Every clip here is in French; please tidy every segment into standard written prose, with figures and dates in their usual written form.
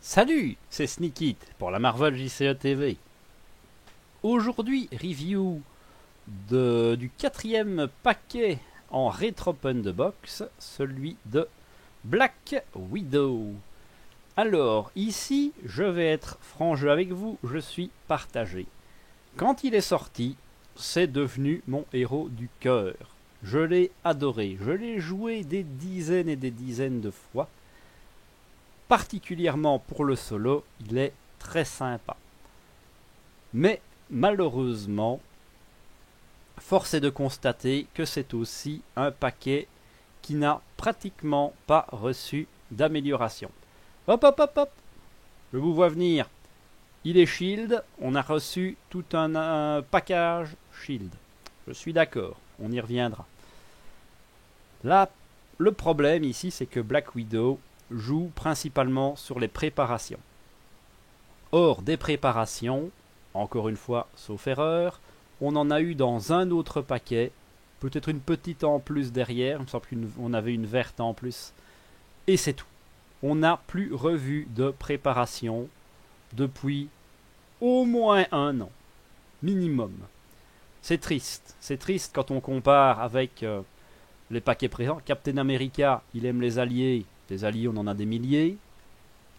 Salut, c'est Sneakit pour la Marvel JCE TV. Aujourd'hui, review du quatrième paquet en Retro Open the Box, celui de Black Widow. Alors, ici, je vais être franc jeu avec vous, je suis partagé. Quand il est sorti, c'est devenu mon héros du cœur. Je l'ai adoré, je l'ai joué des dizaines et des dizaines de fois. Particulièrement pour le solo, il est très sympa. Mais malheureusement, force est de constater que c'est aussi un paquet qui n'a pratiquement pas reçu d'amélioration. Hop hop hop hop, je vous vois venir. Il est Shield, on a reçu tout un package Shield. Je suis d'accord, on y reviendra. Là, le problème ici, c'est que Black Widow joue principalement sur les préparations. Or, des préparations, encore une fois, sauf erreur, on en a eu dans un autre paquet, peut-être une petite en plus derrière, il me semble qu'on avait une verte en plus, et c'est tout. On n'a plus revu de préparation depuis au moins un an, minimum. C'est triste quand on compare avec les paquets présents. Captain America, il aime les alliés on en a des milliers.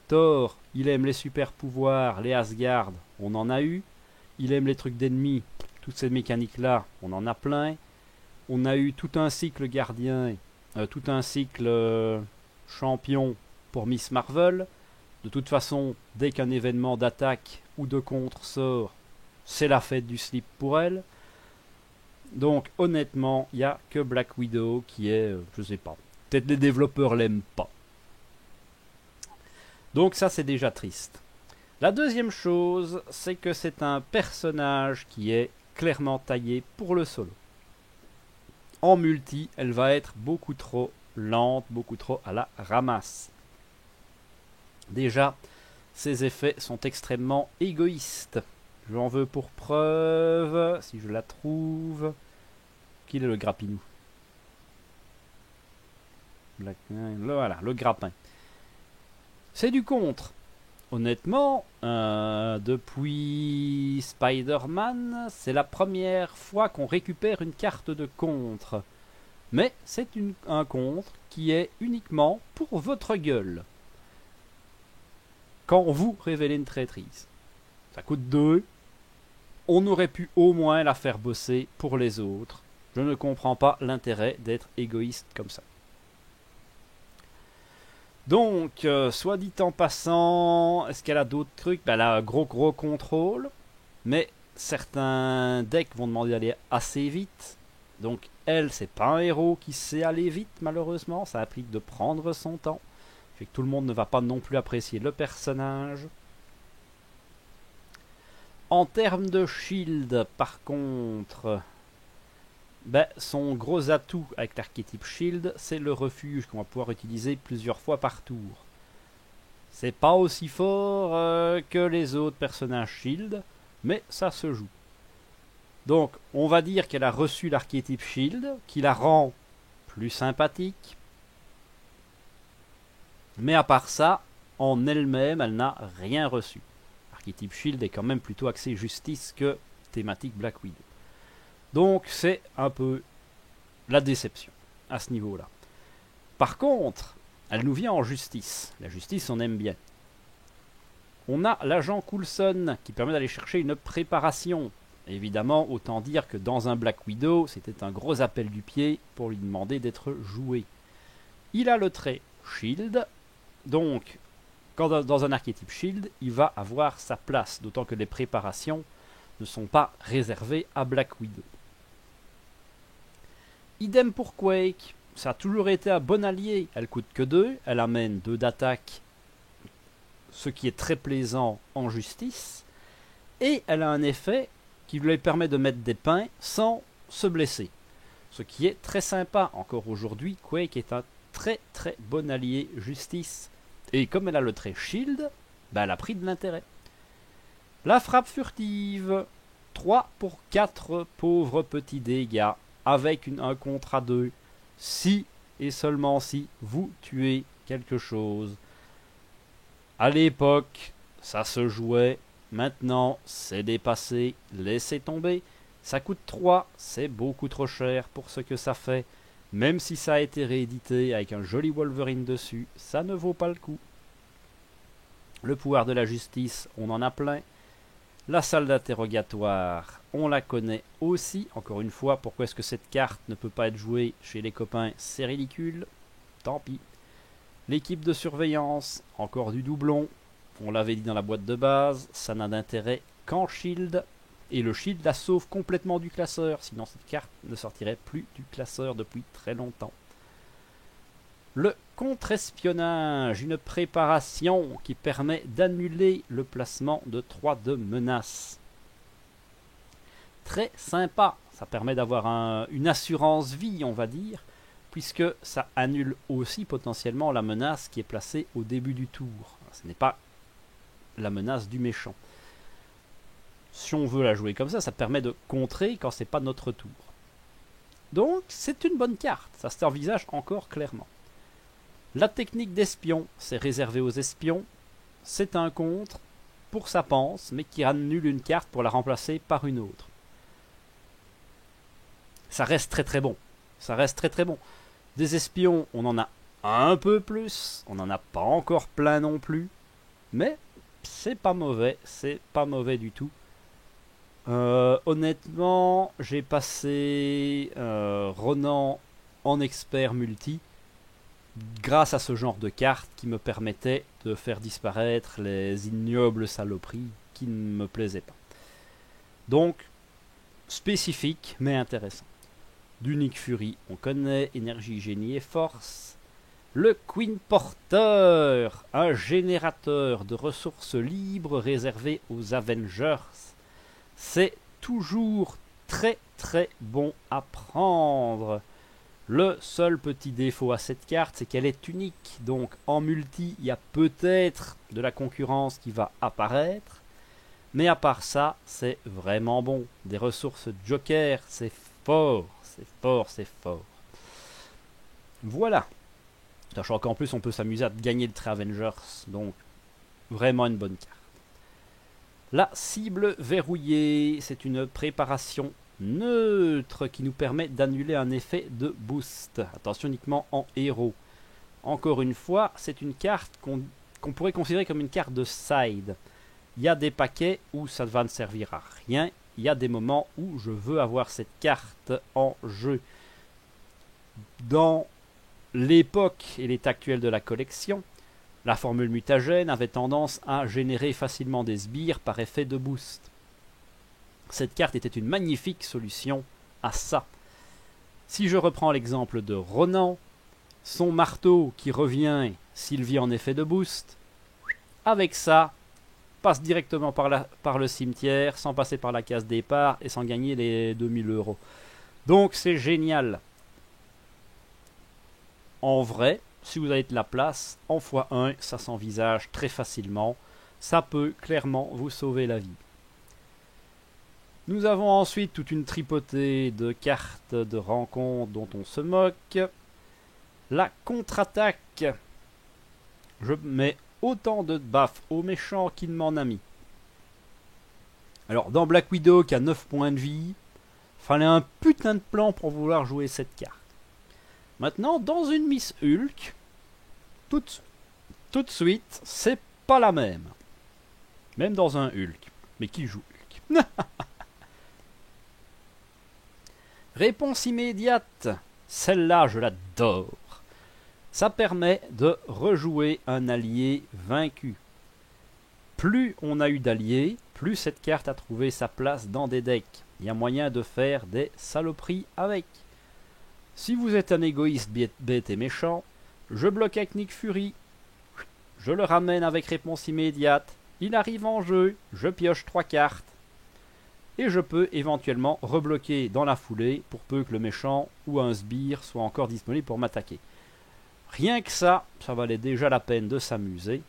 Thor, il aime les super pouvoirs, les Asgard, on en a eu. Il aime les trucs d'ennemis, toutes ces mécaniques là, on en a plein. On a eu tout un cycle gardien, tout un cycle champion pour Miss Marvel. De toute façon, dès qu'un événement d'attaque ou de contre sort, c'est la fête du slip pour elle. Donc honnêtement, il n'y a que Black Widow qui est, je sais pas, peut-être les développeurs l'aiment pas. Donc ça c'est déjà triste. La deuxième chose, c'est que c'est un personnage qui est clairement taillé pour le solo. En multi, elle va être beaucoup trop lente, beaucoup trop à la ramasse. Déjà, ses effets sont extrêmement égoïstes. J'en veux pour preuve, si je la trouve. Qui est le grappinou? Voilà, le grappin. C'est du contre. Honnêtement, depuis Spider-Man, c'est la première fois qu'on récupère une carte de contre. Mais c'est un contre qui est uniquement pour votre gueule. Quand vous révélez une traîtrise. Ça coûte 2. On aurait pu au moins la faire bosser pour les autres. Je ne comprends pas l'intérêt d'être égoïste comme ça. Donc, soit dit en passant, est-ce qu'elle a d'autres trucs? Elle a un gros contrôle, mais certains decks vont demander d'aller assez vite. Donc, elle, c'est pas un héros qui sait aller vite, malheureusement. Ça implique de prendre son temps. Fait que tout le monde ne va pas non plus apprécier le personnage. En termes de shield, par contre, son gros atout avec l'archétype shield, c'est le refuge qu'on va pouvoir utiliser plusieurs fois par tour. C'est pas aussi fort que les autres personnages shield, mais ça se joue. Donc, on va dire qu'elle a reçu l'archétype shield, qui la rend plus sympathique. Mais à part ça, en elle-même, elle n'a rien reçu. L'archétype shield est quand même plutôt axé justice que thématique Black Widow. Donc c'est un peu la déception à ce niveau-là. Par contre, elle nous vient en justice. La justice, on aime bien. On a l'agent Coulson qui permet d'aller chercher une préparation. Évidemment, autant dire que dans un Black Widow, c'était un gros appel du pied pour lui demander d'être joué. Il a le trait Shield, donc quand dans un archétype Shield, il va avoir sa place, d'autant que les préparations ne sont pas réservées à Black Widow. Idem pour Quake, ça a toujours été un bon allié, elle coûte que 2, elle amène 2 d'attaque, ce qui est très plaisant en justice, et elle a un effet qui lui permet de mettre des pains sans se blesser, ce qui est très sympa. Encore aujourd'hui, Quake est un très bon allié justice, et comme elle a le trait shield, elle a pris de l'intérêt. La frappe furtive, 3 pour 4 pauvres petits dégâts, avec un contre à 2, si et seulement si vous tuez quelque chose. À l'époque, ça se jouait. Maintenant, c'est dépassé. Laissez tomber. Ça coûte 3, c'est beaucoup trop cher pour ce que ça fait. Même si ça a été réédité avec un joli Wolverine dessus, ça ne vaut pas le coup. Le pouvoir de la justice, on en a plein. La salle d'interrogatoire, on la connaît aussi. Encore une fois, pourquoi est-ce que cette carte ne peut pas être jouée chez les copains? C'est ridicule. Tant pis. L'équipe de surveillance, encore du doublon. On l'avait dit dans la boîte de base, ça n'a d'intérêt qu'en shield. Et le shield la sauve complètement du classeur, sinon cette carte ne sortirait plus du classeur depuis très longtemps. Le contre-espionnage, une préparation qui permet d'annuler le placement de 3 de menaces. Très sympa, ça permet d'avoir une assurance vie, on va dire, puisque ça annule aussi potentiellement la menace qui est placée au début du tour. Ce n'est pas la menace du méchant. Si on veut la jouer comme ça permet de contrer quand c'est pas notre tour. Donc c'est une bonne carte, ça s'envisage encore clairement. La technique d'espion, c'est réservé aux espions. C'est un contre pour sa panse, mais qui annule une carte pour la remplacer par une autre. Ça reste très très bon. Ça reste très très bon. Des espions, on en a un peu plus. On n'en a pas encore plein non plus. Mais c'est pas mauvais. C'est pas mauvais du tout. Honnêtement, j'ai passé Ronan en expert multi grâce à ce genre de carte qui me permettait de faire disparaître les ignobles saloperies qui ne me plaisaient pas. Donc, spécifique mais intéressant. Du Nick Fury, on connaît énergie, génie et force. Le Queen Porter, un générateur de ressources libres réservé aux Avengers. C'est toujours très très bon à prendre. Le seul petit défaut à cette carte, c'est qu'elle est unique. Donc en multi, il y a peut-être de la concurrence qui va apparaître. Mais à part ça, c'est vraiment bon. Des ressources Joker, c'est fort, c'est fort, c'est fort. Voilà. Sachant qu'en plus, on peut s'amuser à gagner le trait Avengers. Donc, vraiment une bonne carte. La cible verrouillée, c'est une préparation neutre qui nous permet d'annuler un effet de boost. Attention uniquement en héros. Encore une fois, c'est une carte qu'on pourrait considérer comme une carte de side. Il y a des paquets où ça va ne servir à rien. Il y a des moments où je veux avoir cette carte en jeu. Dans l'époque et l'état actuel de la collection, la formule mutagène avait tendance à générer facilement des sbires par effet de boost. Cette carte était une magnifique solution à ça. Si je reprends l'exemple de Ronan, son marteau qui revient s'il vit en effet de boost, avec ça, passe directement par le cimetière, sans passer par la case départ et sans gagner les 2000 €. Donc c'est génial. En vrai, si vous avez de la place, en x1, ça s'envisage très facilement. Ça peut clairement vous sauver la vie. Nous avons ensuite toute une tripotée de cartes de rencontres dont on se moque. La contre-attaque. Je mets autant de baffes aux méchants qu'il m'en a mis. Alors, dans Black Widow qui a 9 points de vie, fallait un putain de plan pour vouloir jouer cette carte. Maintenant, dans une Miss Hulk, tout de suite, c'est pas la même. Même dans un Hulk. Mais qui joue Hulk? Réponse immédiate. Celle-là, je l'adore. Ça permet de rejouer un allié vaincu. Plus on a eu d'alliés, plus cette carte a trouvé sa place dans des decks. Il y a moyen de faire des saloperies avec. Si vous êtes un égoïste bête et méchant, je bloque avec Nick Fury. Je le ramène avec réponse immédiate. Il arrive en jeu, je pioche 3 cartes. Et je peux éventuellement rebloquer dans la foulée pour peu que le méchant ou un sbire soit encore disponible pour m'attaquer. Rien que ça, ça valait déjà la peine de s'amuser.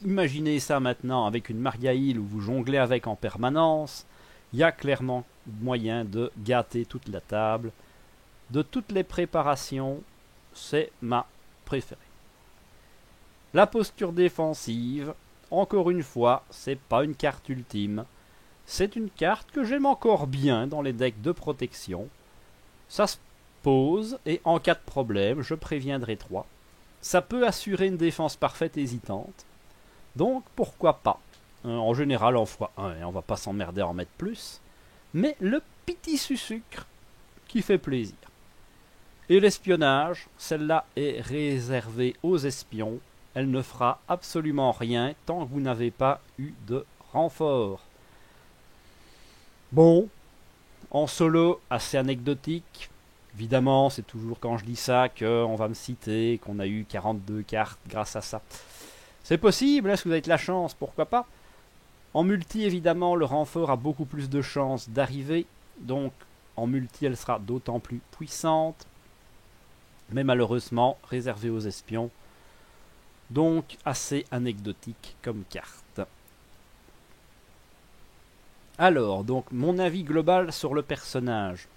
Imaginez ça maintenant avec une Maria Hill où vous jonglez avec en permanence. Il y a clairement moyen de gâter toute la table. De toutes les préparations, c'est ma préférée. La posture défensive, encore une fois, c'est pas une carte ultime. C'est une carte que j'aime encore bien dans les decks de protection. Ça se pose et en cas de problème, je préviendrai 3. Ça peut assurer une défense parfaite hésitante. Donc pourquoi pas. En général en x1, on va pas s'emmerder à en mettre plus. Mais le petit sucre qui fait plaisir. Et l'espionnage, celle-là est réservée aux espions. Elle ne fera absolument rien tant que vous n'avez pas eu de renfort. Bon, en solo, assez anecdotique. Évidemment, c'est toujours quand je dis ça qu'on va me citer qu'on a eu 42 cartes grâce à ça. C'est possible, si vous avez de la chance, pourquoi pas. En multi, évidemment, le renfort a beaucoup plus de chances d'arriver. Donc, en multi, elle sera d'autant plus puissante. Mais malheureusement, réservée aux espions. Donc, assez anecdotique comme carte. Alors, donc, mon avis global sur le personnage.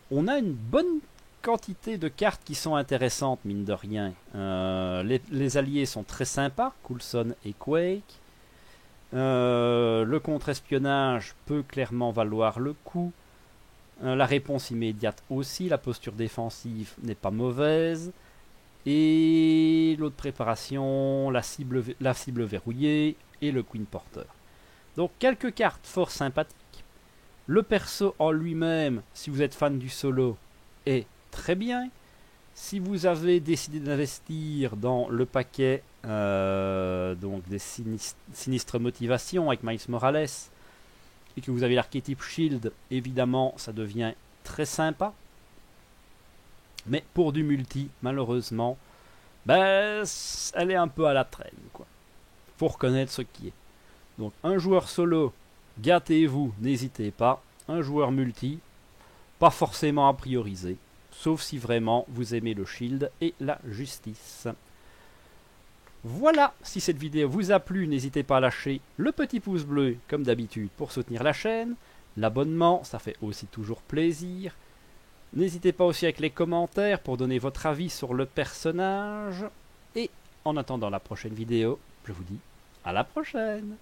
On a une bonne quantité de cartes qui sont intéressantes, mine de rien. Les alliés sont très sympas, Coulson et Quake. Le contre-espionnage peut clairement valoir le coup. La réponse immédiate aussi, la posture défensive n'est pas mauvaise. Et l'autre préparation, la cible verrouillée et le Queen Porter. Donc quelques cartes fort sympathiques. Le perso en lui-même, si vous êtes fan du solo, est très bien. Si vous avez décidé d'investir dans le paquet donc des sinistres motivations avec Miles Morales et que vous avez l'archétype Shield, évidemment ça devient très sympa. Mais pour du multi, malheureusement, ben, elle est un peu à la traîne, quoi. Faut reconnaître ce qui est. Donc un joueur solo, gâtez-vous, n'hésitez pas. Un joueur multi, pas forcément à prioriser, sauf si vraiment vous aimez le shield et la justice. Voilà, si cette vidéo vous a plu, n'hésitez pas à lâcher le petit pouce bleu, comme d'habitude, pour soutenir la chaîne. L'abonnement, ça fait aussi toujours plaisir. N'hésitez pas aussi avec les commentaires pour donner votre avis sur le personnage. Et en attendant la prochaine vidéo, je vous dis à la prochaine!